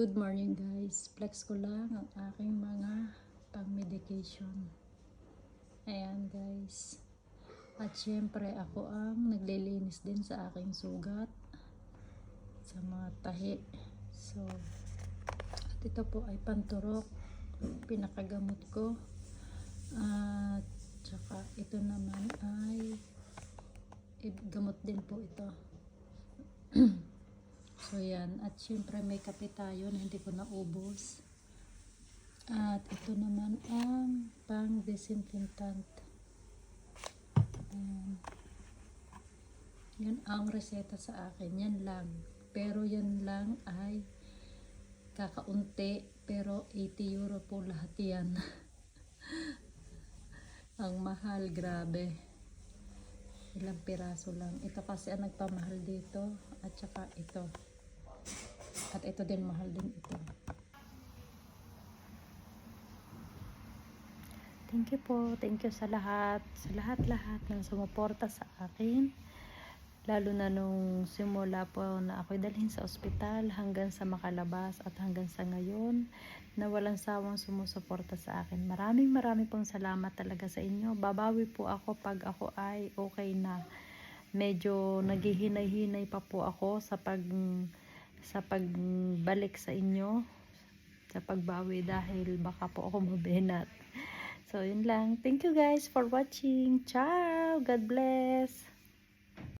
Good morning guys. Flex ko lang ang aking mga pang-medication. Ayan guys. At syempre ako ang naglilinis din sa aking sugat. Sa mga tahi. So, at ito po ay panturok. Pinakagamot ko. At tsaka ito naman ay gamot din po ito. So yan, at syempre may kape tayo na hindi ko naubos. At ito naman ang pang disinfectant. Yan ang reseta sa akin, yan lang. Pero yan lang ay kakaunti, pero 80 euro po lahat yan. Ang mahal, grabe. Ilang piraso lang. Ito kasi ang nagpamahal dito, at saka ito. At ito din, mahal din ito. Thank you po. Thank you sa lahat. Sa lahat-lahat na sumuporta sa akin. Lalo na nung simula po na ako'y dalhin sa ospital hanggang sa makalabas at hanggang sa ngayon na walang sawang sumusuporta sa akin. Maraming pong salamat talaga sa inyo. Babawi po ako pag ako ay okay na. Medyo naghihinay-hinay pa po ako sa pagbalik sa inyo, sa pagbawi dahil baka po ako mabenat. So yun lang. Thank you guys for watching. Ciao! God bless!